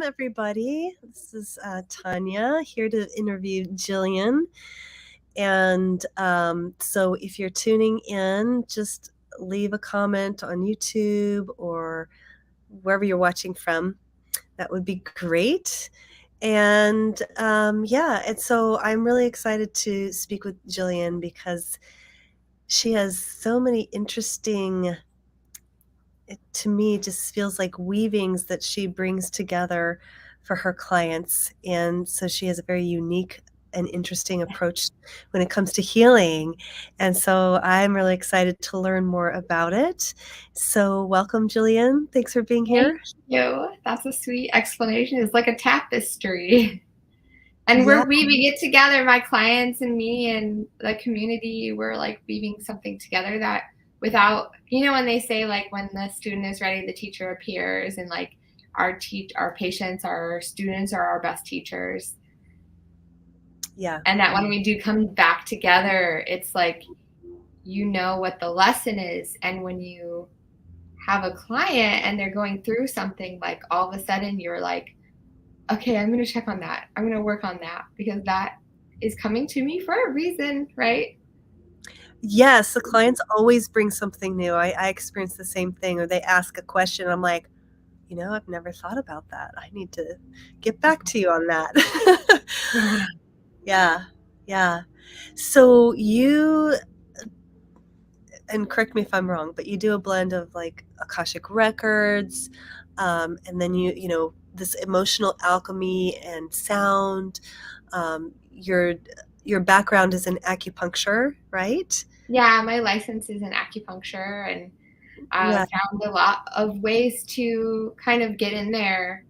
everybody. This is Tanya here to interview Jillian. And so if you're tuning in, just leave a comment on YouTube or wherever you're watching from. That would be great. And and so I'm really excited to speak with Jillian because she has so many interesting, it to me just feels like weavings that she brings together for her clients. And so she has a very unique and interesting approach when it comes to healing. And so I'm really excited to learn more about it. So welcome, Jillian. Thanks for being here. Thank you. That's a sweet explanation. It's like a tapestry. And we're weaving it together, my clients and me and the community. We're like weaving something together that without, when they say like when the student is ready, the teacher appears, and like our patients, our students are our best teachers. Yeah. And that when we do come back together, it's like, what the lesson is. And when you have a client and they're going through something, like all of a sudden you're like, okay, I'm going to check on that. I'm going to work on that because that is coming to me for a reason, right? Yes, the clients always bring something new. I experience the same thing, or they ask a question. I'm like, I've never thought about that. I need to get back to you on that. Yeah. So you, and correct me if I'm wrong, but you do a blend of like Akashic records, and then this emotional alchemy and sound. Your background is in acupuncture, right? Yeah, my license is in acupuncture, and I found a lot of ways to kind of get in there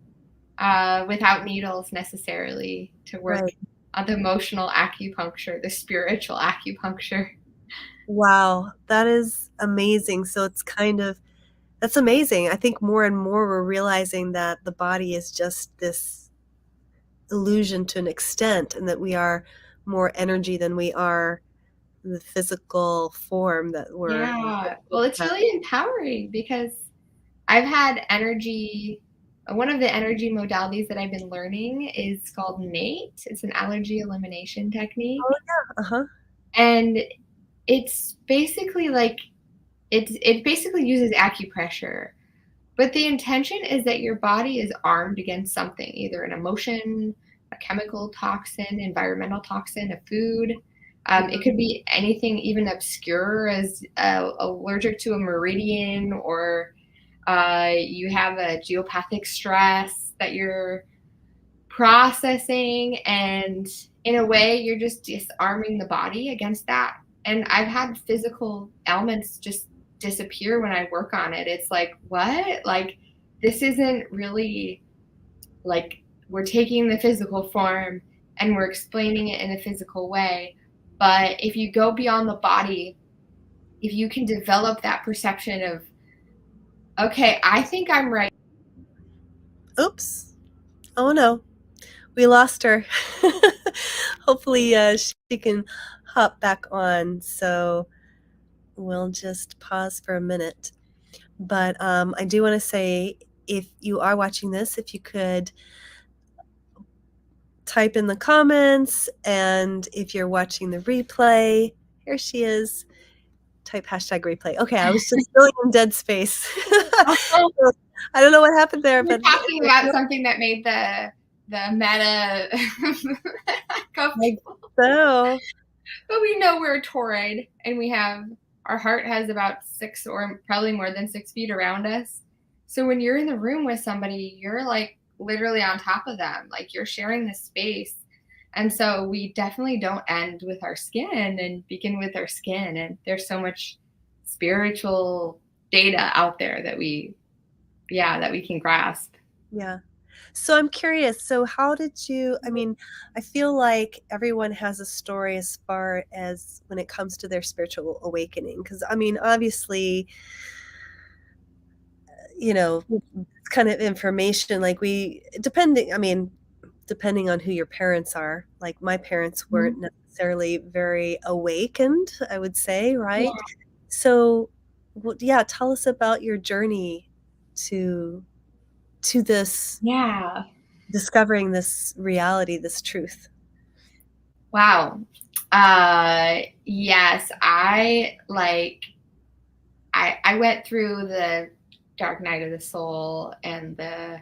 without needles necessarily to work on the emotional acupuncture, the spiritual acupuncture. Wow, that is amazing. So it's that's amazing. I think more and more we're realizing that the body is just this illusion to an extent, and that we are more energy than we are the physical form that we're. Yeah, well, it's really empowering because I've had energy. One of the energy modalities that I've been learning is called NATE. It's an allergy elimination technique. Oh yeah, And it's basically like it basically uses acupressure, but the intention is that your body is armed against something, either an emotion, a chemical toxin, environmental toxin, a food. It could be anything even obscure as allergic to a meridian, or you have a geopathic stress that you're processing, and in a way you're just disarming the body against that. And I've had physical ailments just disappear when I work on it. It's like, what? Like, this isn't really like we're taking the physical form and we're explaining it in a physical way. But if you go beyond the body, if you can develop that perception of, okay, I think I'm right. Oops. Oh no. We lost her. Hopefully she can hop back on. So we'll just pause for a minute. But I do want to say, if you are watching this, if you could type in the comments, and if you're watching the replay, here she is, type #replay. Okay, I was just filling in dead space. I don't know what happened there. We're talking about something that made the meta go. So, but we know we're a toroid, and our heart has about 6 or probably more than 6 feet around us. So when you're in the room with somebody, you're like literally on top of them, like you're sharing this space. And so we definitely don't end with our skin and begin with our skin. And there's so much spiritual data out there that we can grasp. Yeah. So I'm curious, so how did you, I feel like everyone has a story as far as when it comes to their spiritual awakening. Because, obviously, kind of information, like depending on who your parents are, like my parents weren't necessarily very awakened, I would say, right? Yeah. So, tell us about your journey to this. Yeah. discovering this reality, this truth? Wow. Yes, I went through the dark night of the soul and the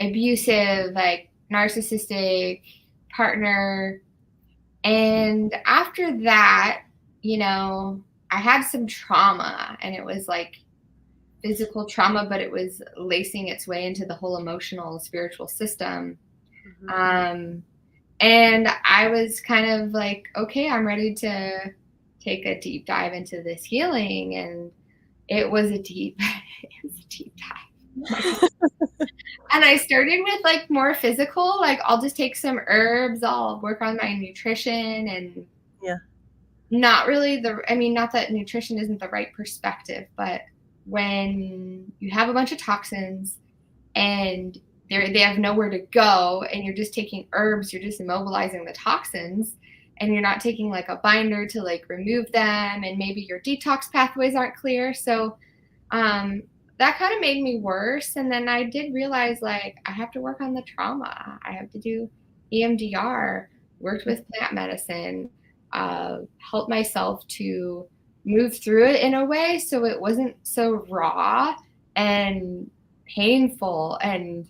abusive, like narcissistic partner. And after that, I had some trauma, and it was like physical trauma, but it was lacing its way into the whole emotional, spiritual system. Mhm. And I was kind of like, okay, I'm ready to take a deep dive into this healing. And it was a deep, it was a deep dive. And I started with like more physical, like I'll just take some herbs, I'll work on my nutrition, and Yeah. not really not that nutrition isn't the right perspective, but when you have a bunch of toxins and they have nowhere to go and you're just taking herbs, you're just immobilizing the toxins, and you're not taking like a binder to like remove them, and maybe your detox pathways aren't clear. So um that kind of made me worse. And then I did realize like I have to work on the trauma. I have to do EMDR, worked with plant medicine, help myself to move through it in a way so it wasn't so raw and painful. And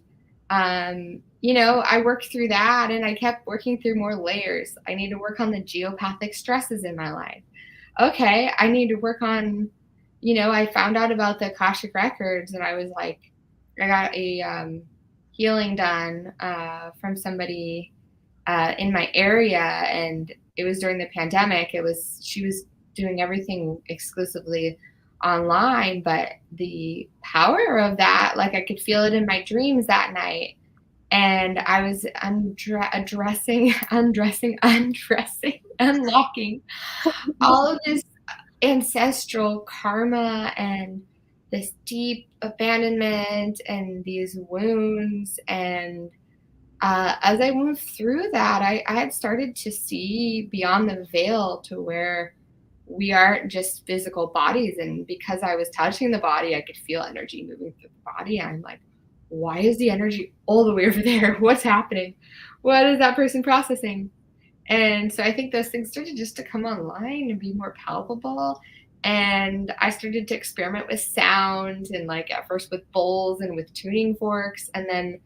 I worked through that, and I kept working through more layers. I need to work on the geopathic stresses in my life. Okay, I need to work on, I found out about the Akashic records, and I was like, I got a healing done from somebody in my area, and it was during the pandemic. She was doing everything exclusively online, but the power of that, like I could feel it in my dreams that night. And I was unlocking all of this ancestral karma and this deep abandonment and these wounds. And as I moved through that, I had started to see beyond the veil to where we aren't just physical bodies. And because I was touching the body, I could feel energy moving through the body. I'm like, why is the energy all the way over there? What's happening? What is that person processing? And so I think those things started just to come online and be more palpable. And I started to experiment with sound, and like at first with bowls and with tuning forks, and then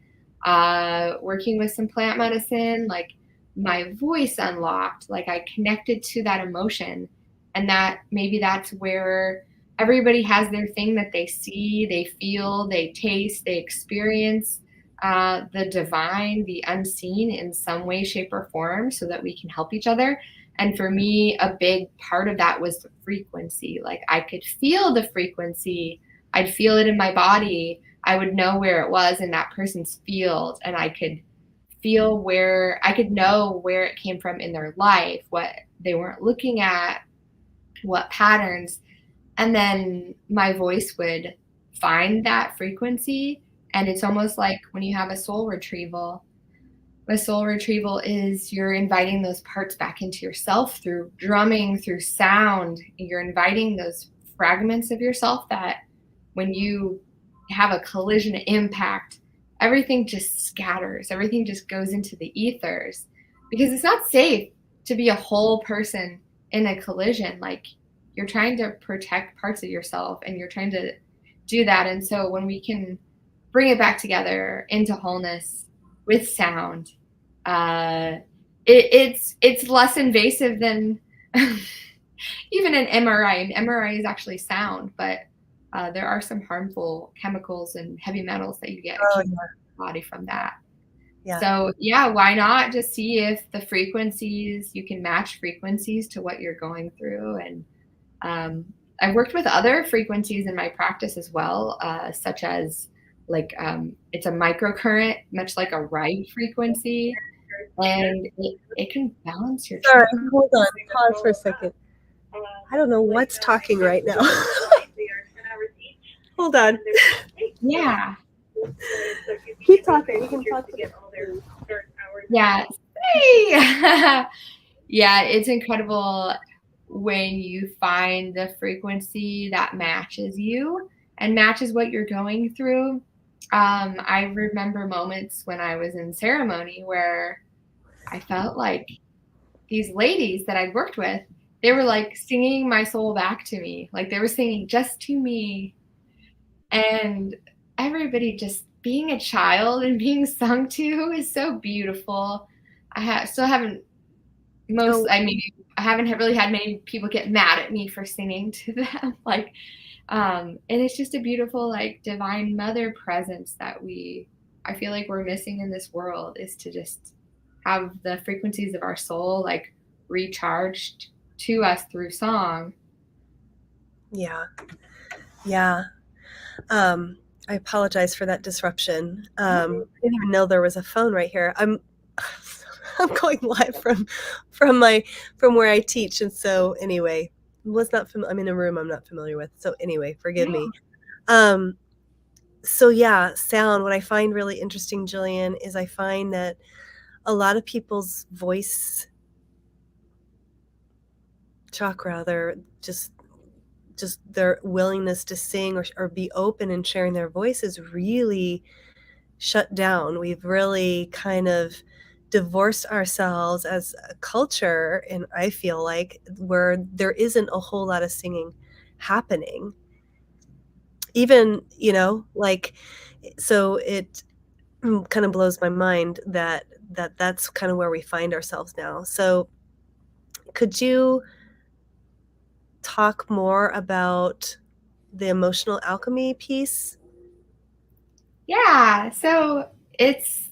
working with some plant medicine, like my voice unlocked, like I connected to that emotion. And that maybe that's where everybody has their thing that they see, they feel, they taste, they experience the divine, the unseen in some way, shape, or form so that we can help each other. And for me, a big part of that was the frequency. Like I could feel the frequency, I'd feel it in my body. I would know where it was in that person's field, and I could know where it came from in their life, what they weren't looking at, what patterns. And then my voice would find that frequency. And it's almost like when you have a soul retrieval. A soul retrieval is you're inviting those parts back into yourself through drumming, through sound. You're inviting those fragments of yourself that when you have a collision impact, everything just scatters, everything just goes into the ethers, because it's not safe to be a whole person in a collision. Like you're trying to protect parts of yourself, and you're trying to do that. And so when we can bring it back together into wholeness with sound, it's less invasive than even an MRI. An MRI is actually sound, but there are some harmful chemicals and heavy metals that you get in your body from that. Yeah. So yeah, why not just see if the frequencies, you can match frequencies to what you're going through. And I've worked with other frequencies in my practice as well, such as like it's a microcurrent, much like a right frequency, and it can balance your Sorry, chakra. hold on. Pause for a second. I don't know what's talking right now. Hold on. Yeah. Keep talking. You can talk. Yeah. Hey. Yeah, it's incredible when you find the frequency that matches you and matches what you're going through. I remember moments when I was in ceremony where I felt like these ladies that I'd worked with, they were like singing my soul back to me. Like they were singing just to me. And everybody just being a child and being sung to is so beautiful. Still haven't Oh, I mean, I haven't really had many people get mad at me for singing to them. Like, and it's just a beautiful, like, divine mother presence that I feel like we're missing in this world, is to just have the frequencies of our soul, like, recharged to us through song. yeah. Yeah. I apologize for that disruption. I didn't even know there was a phone right here. I'm going live from where I teach, and so anyway, I'm in a room I'm not familiar with. So anyway, forgive Yeah. me. So yeah, sound. What I find really interesting, Jillian, is I find that a lot of people's voice chakra, they're just their willingness to sing or be open and sharing their voice is really shut down. We've really kind of divorced ourselves as a culture, and I feel like where there isn't a whole lot of singing happening. Even, like, so it kind of blows my mind that's kind of where we find ourselves now. So could you talk more about the emotional alchemy piece? Yeah. So it's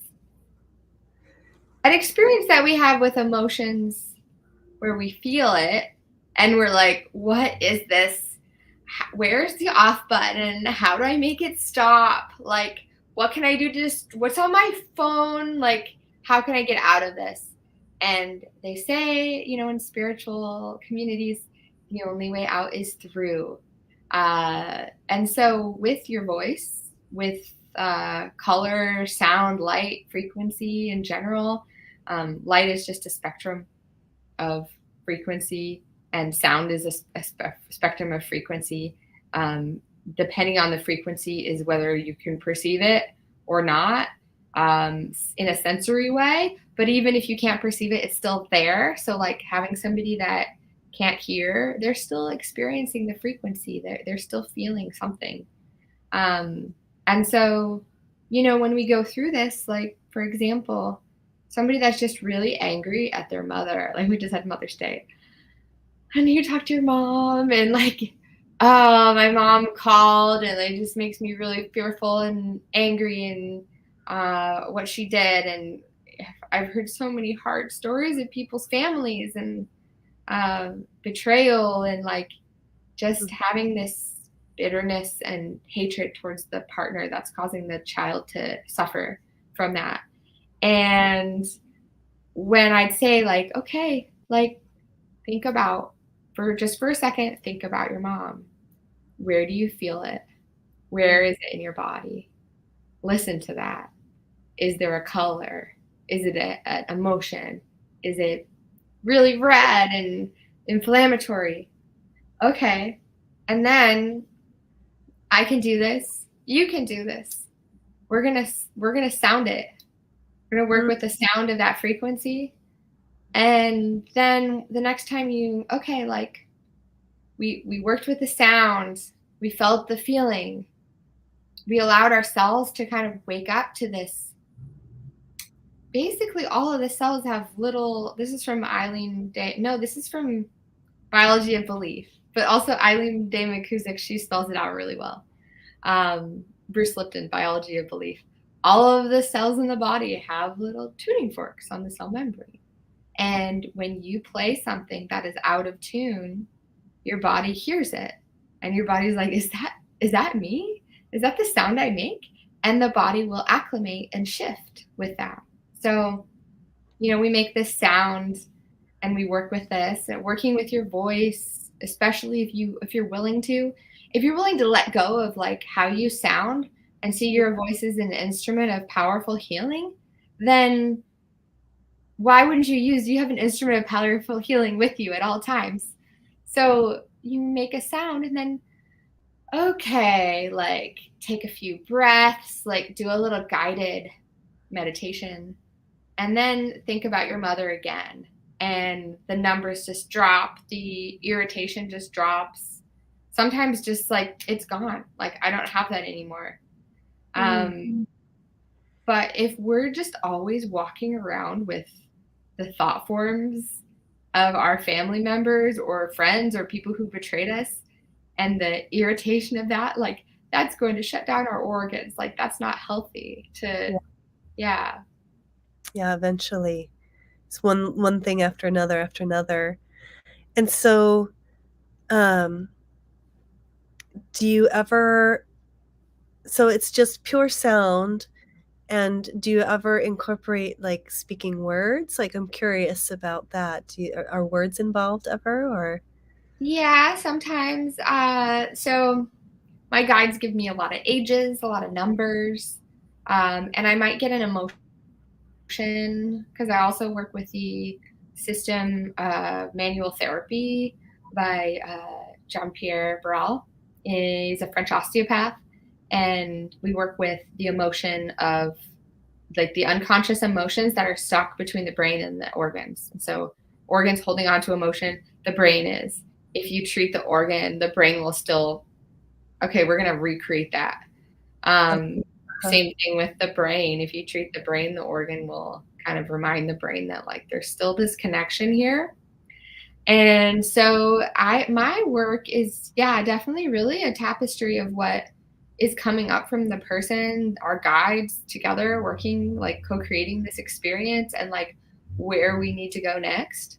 an experience that we have with emotions where we feel it and we're like, what is this? Where's the off button? How do I make it stop? Like, what can I do to just, what's on my phone? Like, how can I get out of this? And they say, in spiritual communities, the only way out is through. And so, with your voice, with color, sound, light, frequency in general, light is just a spectrum of frequency, and sound is a spectrum of frequency. Depending on the frequency is whether you can perceive it or not, in a sensory way. But even if you can't perceive it, it's still there. So, like having somebody that can't hear, they're still experiencing the frequency. They're still feeling something. And so, when we go through this, like, for example, somebody that's just really angry at their mother, like we just had Mother's Day, and you talk to your mom, and like, oh, my mom called, and it just makes me really fearful and angry, and what she did. And I've heard so many hard stories of people's families, and betrayal, and like just having this bitterness and hatred towards the partner that's causing the child to suffer from that. And when I'd say, like, okay, like, think about, for a second, think about your mom. Where do you feel it? Where is it in your body? Listen to that. Is there a color? Is it an emotion? Is it really red and inflammatory? Okay. And then I can do this. You can do this. We're gonna sound it. We're gonna work Mm, with the sound of that frequency. And then the next time like, we worked with the sound, we felt the feeling, we allowed ourselves to kind of wake up to this. Basically, all of the cells have little. This is from Eileen Day. No, this is from Biology of Belief. But also Eileen Day McCusick, she spells it out really well. Bruce Lipton, Biology of Belief. All of the cells in the body have little tuning forks on the cell membrane. And when you play something that is out of tune, your body hears it. And your body's like, is that me? Is that the sound I make? And the body will acclimate and shift with that. So, we make this sound, and we work with this, and working with your voice, especially if you're willing to. If you're willing to let go of like how you sound and see your voice as an instrument of powerful healing, then why wouldn't you have an instrument of powerful healing with you at all times? So you make a sound, and then, okay, like take a few breaths, like do a little guided meditation, and then think about your mother again. And the numbers just drop, the irritation just drops. Sometimes just like it's gone. Like I don't have that anymore. Mm. But if we're just always walking around with the thought forms of our family members or friends or people who betrayed us and the irritation of that, like that's going to shut down our organs. Like that's not healthy to, Yeah, yeah. yeah, eventually. It's one thing after another. And so, um, do you ever so it's just pure sound, and do you ever incorporate, like, speaking words? Like, I'm curious about that. Are words involved ever, or Yeah, sometimes. So my guides give me a lot of ages, a lot of numbers, and I might get an emotion because I also work with the system manual therapy by Jean-Pierre Barral. He's a French osteopath, and we work with the emotion of like the unconscious emotions that are stuck between the brain and the organs. And so organs holding on to emotion, the brain is. If you treat the organ, the brain will still, okay, we're going to recreate that. Um, uh-huh. Same thing with the brain. If you treat the brain, the organ will kind of remind the brain that like there's still this connection here. And so my work is, yeah, definitely really a tapestry of what is coming up from the person, our guides together working, like co-creating this experience and like where we need to go next.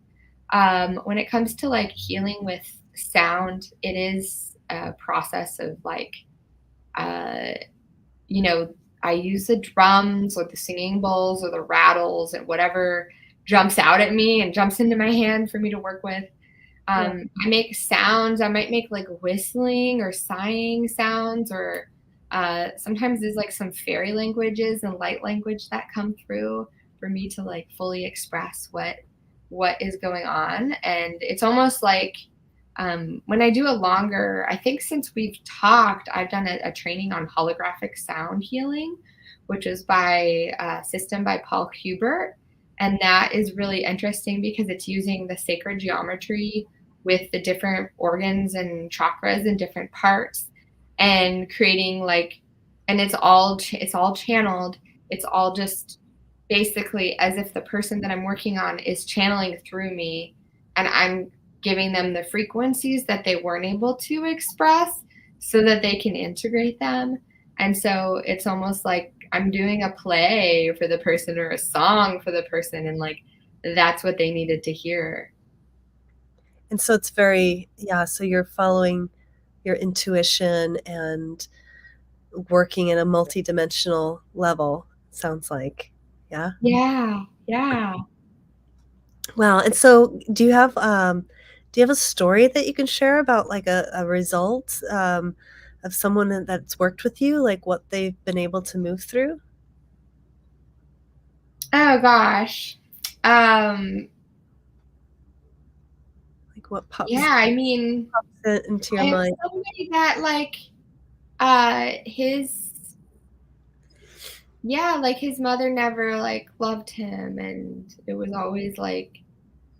When it comes to like healing with sound, it is a process of like uh, you know, I use the drums or the singing bowls or the rattles and whatever jumps out at me and jumps into my hand for me to work with. Yeah. I make sounds. I might make like whistling or sighing sounds, or sometimes there's like some fairy languages and light language that come through for me to like fully express what is going on. And it's almost like when I do a longer, I think since we've talked, I've done a training on holographic sound healing, which is by a system by Paul Hubert. And that is really interesting because it's using the sacred geometry with the different organs and chakras in different parts and creating like, and it's all channeled. It's all just basically as if the person that I'm working on is channeling through me, and I'm giving them the frequencies that they weren't able to express so that they can integrate them. And so it's almost like I'm doing a play for the person or a song for the person, and like that's what they needed to hear. And so it's very yeah, so you're following your intuition and working in a multidimensional level, sounds like. Yeah? Yeah, yeah. Wow, and so do you have a story that you can share about, like, a result, of someone that's worked with you, like, what they've been able to move through? Oh gosh. Um, Like, what yeah, I mean, pops in into your I have mind? somebody that like his yeah, like his mother never like loved him, and it was always like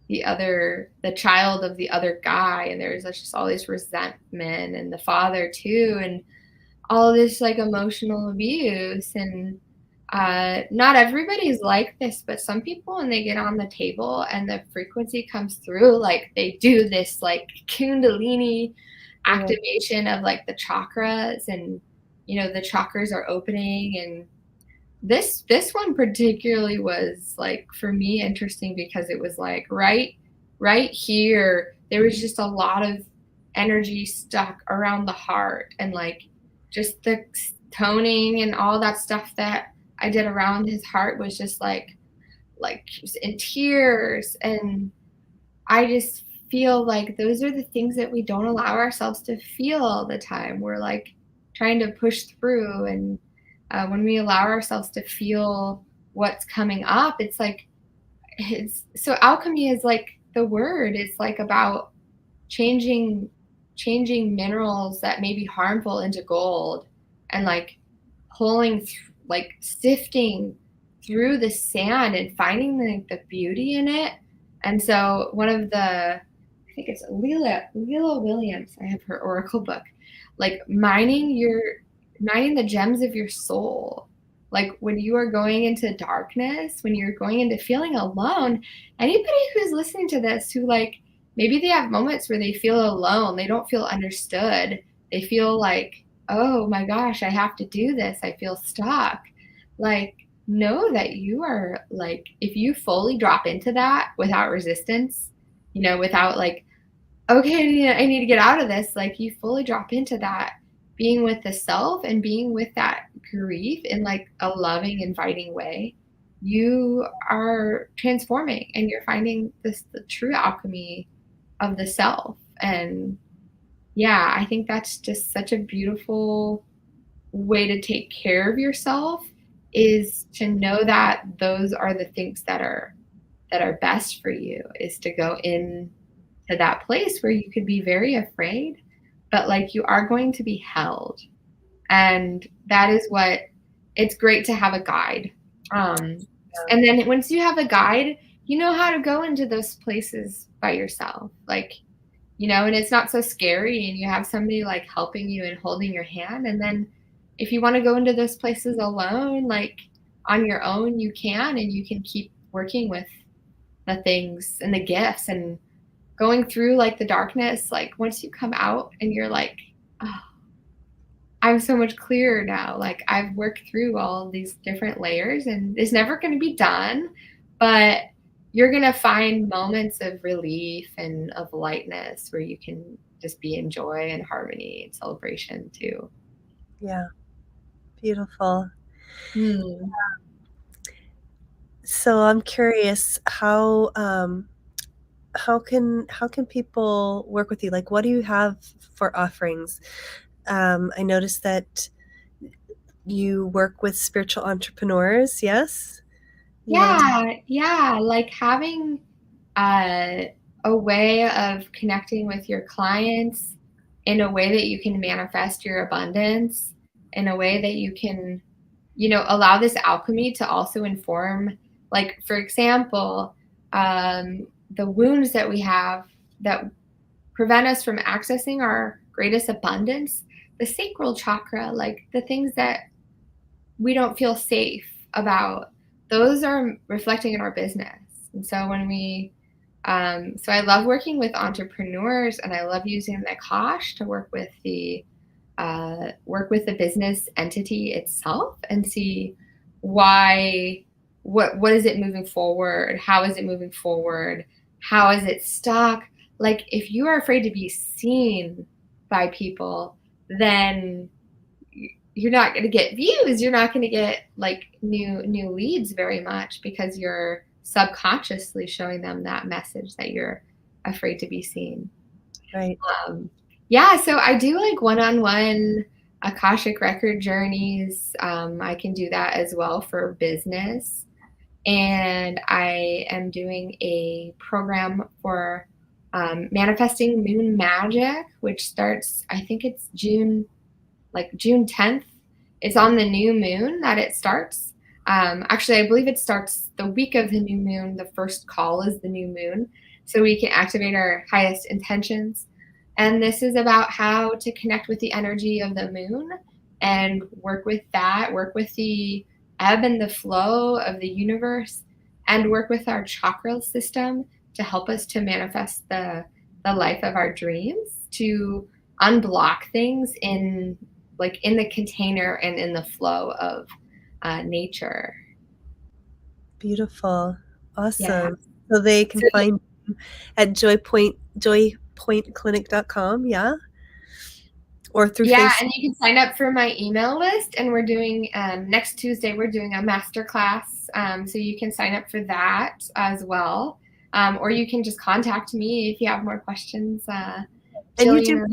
the child of the other guy, and there was like, just all this resentment, and the father too, and all this like emotional abuse. And not everybody's like this, but some people when they get on the table and the frequency comes through, like they do this like kundalini Yeah, activation of like the chakras, and the chakras are opening. And this one particularly was like for me interesting because it was like right here there was just a lot of energy stuck around the heart, and like just the toning and all that stuff that I did around his heart was just like he was in tears. And I just feel like those are the things that we don't allow ourselves to feel all the time. We're like trying to push through. And when we allow ourselves to feel what's coming up, it's like it's so alchemy is like the word. It's like about changing. changing minerals that may be harmful into gold, and like like sifting through the sand and finding the beauty in it. And so one of the, I think it's Leela Williams, I have her oracle book, like mining the gems of your soul. Like when you are going into darkness, when you're going into feeling alone, anybody who's listening to this who like maybe they have moments where they feel alone, they don't feel understood, they feel like, oh my gosh, I have to do this, I feel stuck. Like, know that you are like, if you fully drop into that without resistance, without like, okay, I need to get out of this, like you fully drop into that, being with the self and being with that grief in like a loving, inviting way, you are transforming and you're finding the true alchemy of the self. And yeah, I think that's just such a beautiful way to take care of yourself, is to know that those are the things that are best for you, is to go in to that place where you could be very afraid, but like you are going to be held. And that is what, it's great to have a guide. And then once you have a guide, you know how to go into those places by yourself. Like, and it's not so scary, and you have somebody like helping you and holding your hand. And then if you want to go into those places alone, like on your own, you can, and you can keep working with the things and the gifts and going through like the darkness. Like once you come out and you're like, oh, I'm so much clearer now. Like I've worked through all these different layers, and it's never going to be done, but you're going to find moments of relief and of lightness where you can just be in joy and harmony and celebration too. Yeah. Beautiful. Hmm. So I'm curious, how can people work with you? Like, what do you have for offerings? I noticed that you work with spiritual entrepreneurs. Yes. Yeah. Like having a way of connecting with your clients in a way that you can manifest your abundance, in a way that you can, allow this alchemy to also inform, like, for example, the wounds that we have that prevent us from accessing our greatest abundance, the sacral chakra, like the things that we don't feel safe about, those are reflecting in our business. And so when so I love working with entrepreneurs, and I love using the Akash to work with the business entity itself and see what is it moving forward? How is it moving forward? How is it stuck? Like if you are afraid to be seen by people, then you're not going to get views. You're not going to get like new leads very much, because you're subconsciously showing them that message that you're afraid to be seen. Right. Yeah, so I do like one-on-one Akashic record journeys. I can do that as well for business. And I am doing a program for manifesting moon magic, which starts, I think it's June 10th. It's on the new moon that it starts. Actually, I believe it starts the week of the new moon. The first call is the new moon, so we can activate our highest intentions. And this is about how to connect with the energy of the moon and work with the ebb and the flow of the universe, and work with our chakra system to help us to manifest the life of our dreams, to unblock things in the container and in the flow of nature. Beautiful. Awesome. Yeah. So they can find you at joypointclinic.com. Yeah. Or through Yeah, Facebook. and you can sign up for my email list, and we're doing next Tuesday, we're doing a master class. So you can sign up for that as well. Or you can just contact me if you have more questions. And Jillian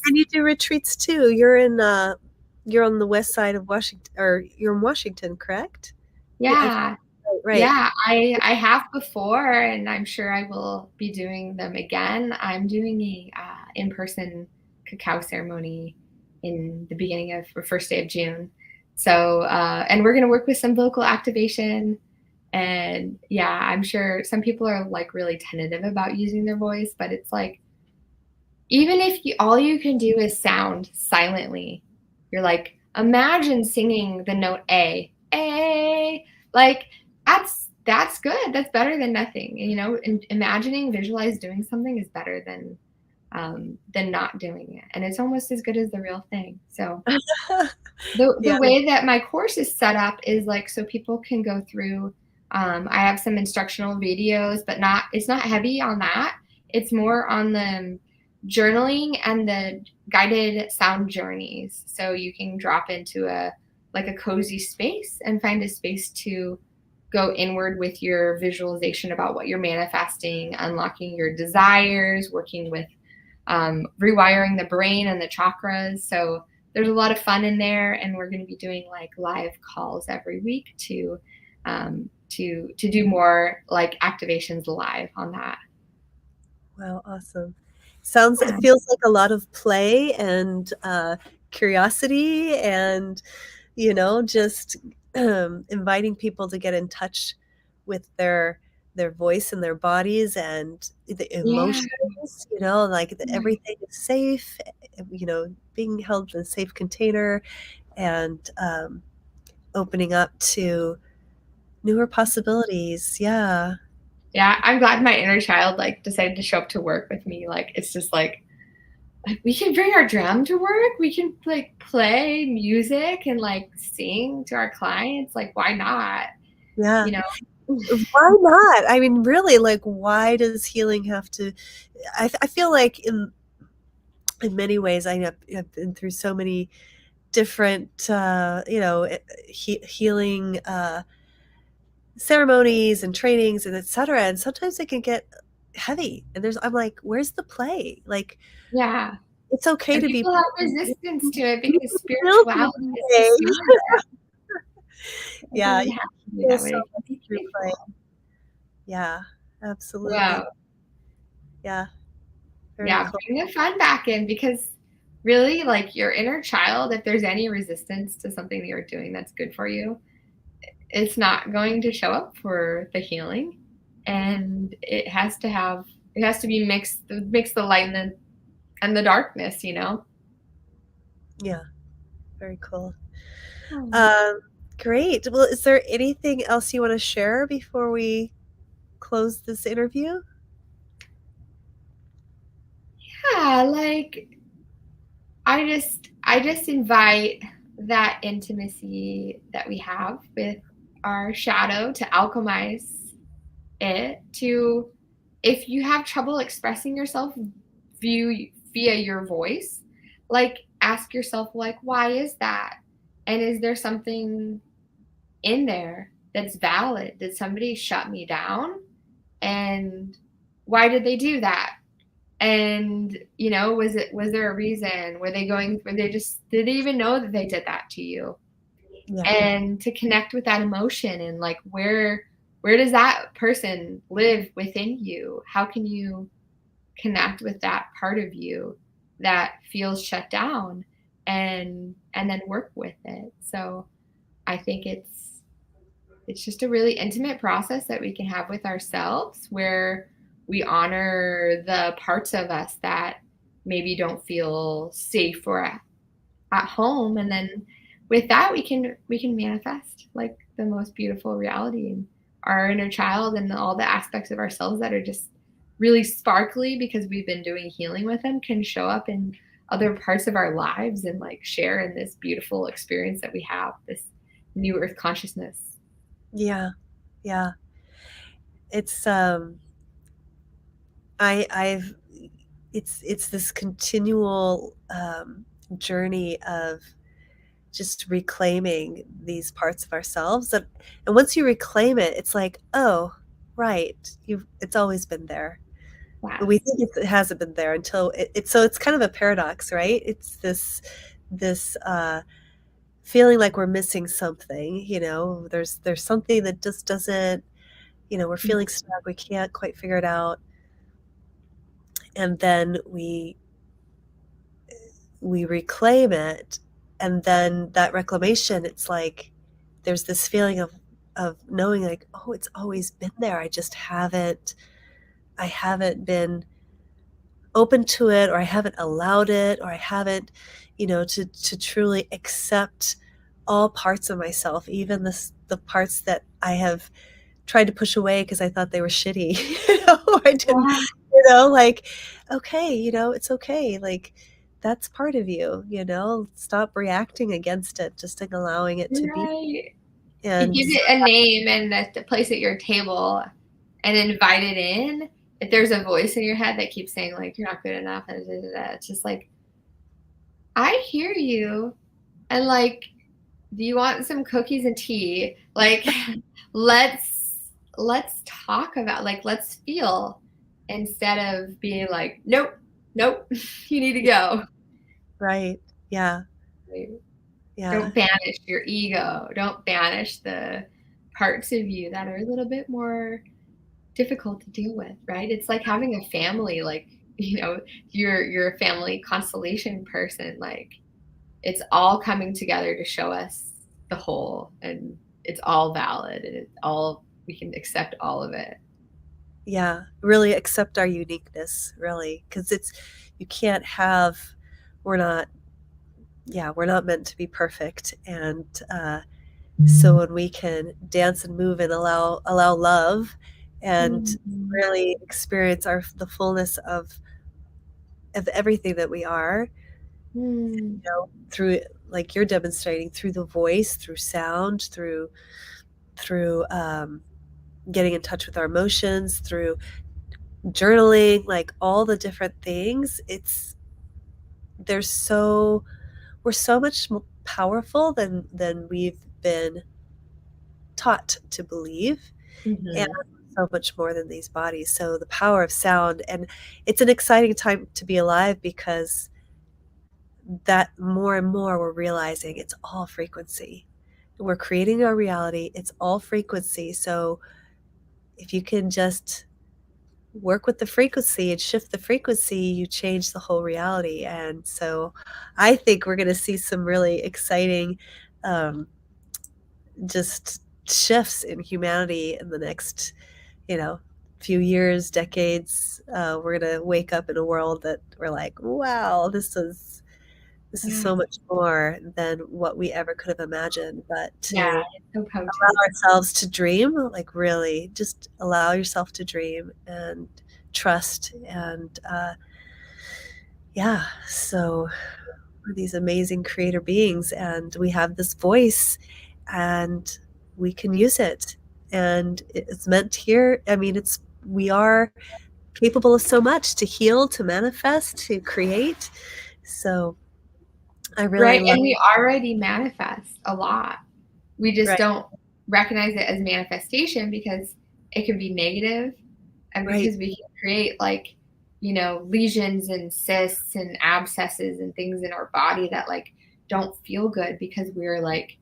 you do retreats too. You're on the west side of Washington, or you're in Washington, correct? Yeah. Right. Yeah, I have before, and I'm sure I will be doing them again. I'm doing a in-person cacao ceremony in the beginning of or first day of June. So and we're gonna work with some vocal activation. And yeah, I'm sure some people are like really tentative about using their voice, but it's like even if you all you can do is sound silently, you're like, imagine singing the note A, like that's good. That's better than nothing. You know, imagining, visualize doing something is better than not doing it, and it's almost as good as the real thing. So the Yeah. way that my course is set up is like so people can go through. I have some instructional videos, but not it's not heavy on that. It's more on the journaling and the guided sound journeys. So you can drop into a cozy space and find a space to go inward with your visualization about what you're manifesting, unlocking your desires, working with rewiring the brain and the chakras. So there's a lot of fun in there, and we're going to be doing like live calls every week to do more like activations live on that. Wow, awesome. It feels like a lot of play and curiosity and, just inviting people to get in touch with their voice and their bodies and the Yeah, emotions, like everything is safe, being held in a safe container and opening up to newer possibilities. Yeah. yeah. I'm glad my inner child like decided to show up to work with me. Like it's just like we can bring our drum to work. We can like play music and like sing to our clients. Like why not? Yeah. You know? Why not? I mean, really, like, why does healing have to? I feel like in many ways, I've been through so many different, healing ceremonies and trainings and etc. And sometimes it can get heavy. And I'm like, where's the play? Like, Yeah. it's okay And to be. people have resistance to it You because can still be spirituality is the play. spirit. It Yeah, doesn't you have to can be feel that so way. It can much be through play. playful. Yeah, absolutely. Wow. Yeah, very Yeah, cool. bring the fun back in because really, like your inner child, if there's any resistance to something that you're doing that's good for you, it's not going to show up for the healing. And it has to be mix the light and the darkness, you know? Yeah, very cool. Hmm. Um, Great. Well, is there anything else you want to share before we close this interview? Yeah, like I just invite that intimacy that we have with our shadow to alchemize it to if you have trouble expressing yourself via your voice, like ask yourself like why is that? And is there something in there that's valid? Did somebody shut me down? And why did they do that? And was there a reason? Were they just did they even know that they did that to you? Yeah. And to connect with that emotion and like where does that person live within you? How can you connect with that part of you that feels shut down and then work with it? So I think it's just a really intimate process that we can have with ourselves where we honor the parts of us that maybe don't feel safe or at home, and then with that we can manifest like the most beautiful reality, and our inner child and all the aspects of ourselves that are just really sparkly because we've been doing healing with them can show up in other parts of our lives and like share in this beautiful experience that we have, this new earth consciousness. Yeah. Yeah. It's I've it's this continual journey of just reclaiming these parts of ourselves and once you reclaim it, it's like, oh, right, it's always been there. We Yes. think it hasn't been there until it's kind of a paradox, right? It's this feeling like we're missing something, there's something that just doesn't, we're feeling stuck, we can't quite figure it out. And then we reclaim it, and then that reclamation, it's like there's this feeling of knowing like, oh, it's always been there. I haven't been open to it, or I haven't allowed it, or I haven't, to truly accept all parts of myself, even the parts that I have tried to push away because I thought they were shitty. I didn't, Yeah. like, okay, it's okay. Like, that's part of you, stop reacting against it, just like allowing it to be. Right. To And give it a name and to place it at your table and invite it in. If there's a voice in your head that keeps saying like you're not good enough, it's just like, I hear you, and like, do you want some cookies and tea? Like, let's talk about, like, let's feel, instead of being like, nope, nope, you need to go. right. Yeah. Like, Yeah. don't banish your ego. Don't banish the parts of you that are a little bit more difficult to deal with, right? It's like having a family, like, you're a family constellation person, like, it's all coming together to show us the whole, and it's all valid, and it's all, we can accept all of it. Yeah. Really accept our uniqueness, really. Because you can't have, we're not, yeah, we're not meant to be perfect. And so when we can dance and move and allow love and Mm-hmm. really experience the fullness of everything that we are, Mm. through, like you're demonstrating, through the voice, through sound, through getting in touch with our emotions, through journaling, like all the different things. There's so we're so much more powerful than we've been taught to believe, and Mm-hmm. so much more than these bodies. So the power of sound, and it's an exciting time to be alive, because that more and more we're realizing it's all frequency. We're creating our reality. It's all frequency. So if you can just work with the frequency and shift the frequency, you change the whole reality. And so I think we're going to see some really exciting um, just shifts in humanity in the next, few years, decades. We're going to wake up in a world that we're like, wow, this is Yeah. so much more than what we ever could have imagined. But Yeah, to it's so potent. allow ourselves to dream, like really just allow yourself to dream and trust. And yeah, so we're these amazing creator beings, and we have this voice, and we can use it. And it's meant here. I mean, we are capable of so much, to heal, to manifest, to create. So I really Right, love. and we already manifest a lot. We just Right, don't recognize it as manifestation because it can be negative, and right, because we can create, like, lesions and cysts and abscesses and things in our body that, like, don't feel good because we're, like,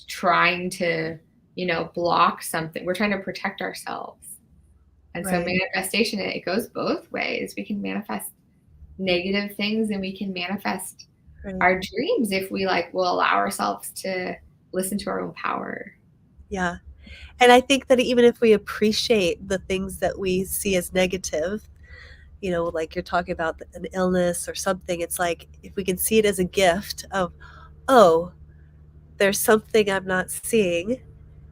trying to, block something. We're trying to protect ourselves. And so right, manifestation, it goes both ways. We can manifest negative things, and we can manifest right. our dreams if we, like, will allow ourselves to listen to our own power. Yeah. And I think that even if we appreciate the things that we see as negative, like you're talking about an illness or something, it's like if we can see it as a gift of, oh, there's something I'm not seeing,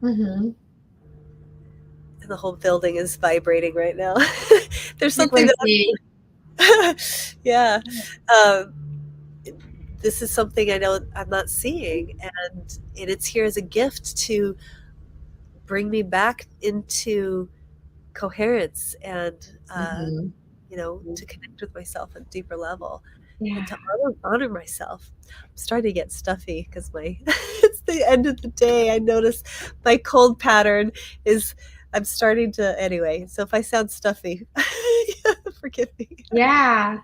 Mm-hmm. and the whole building is vibrating right now. There's something that Frequency. yeah. Um, this is something I know I'm not seeing, and it's here as a gift to bring me back into coherence, and Mm-hmm. to connect with myself at a deeper level, and Yeah. to honor myself. I'm starting to get stuffy because it's the end of the day. I notice my cold pattern is, I'm starting to, anyway. So if I sound stuffy, forgive me. Yeah.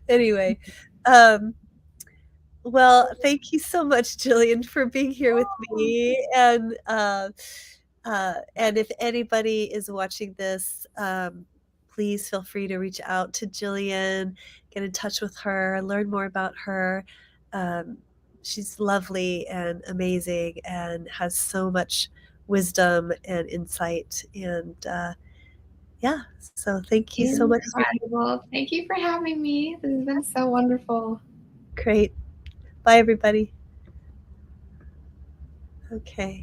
Anyway, um, well, thank you so much, Jillian, for being here with me. And if anybody is watching this, please feel free to reach out to Jillian, get in touch with her, learn more about her. She's lovely and amazing and has so much wisdom and insight. And yeah, so thank you so much. Incredible. Thank you for having me. This has been so wonderful. Great. Bye, everybody. Okay.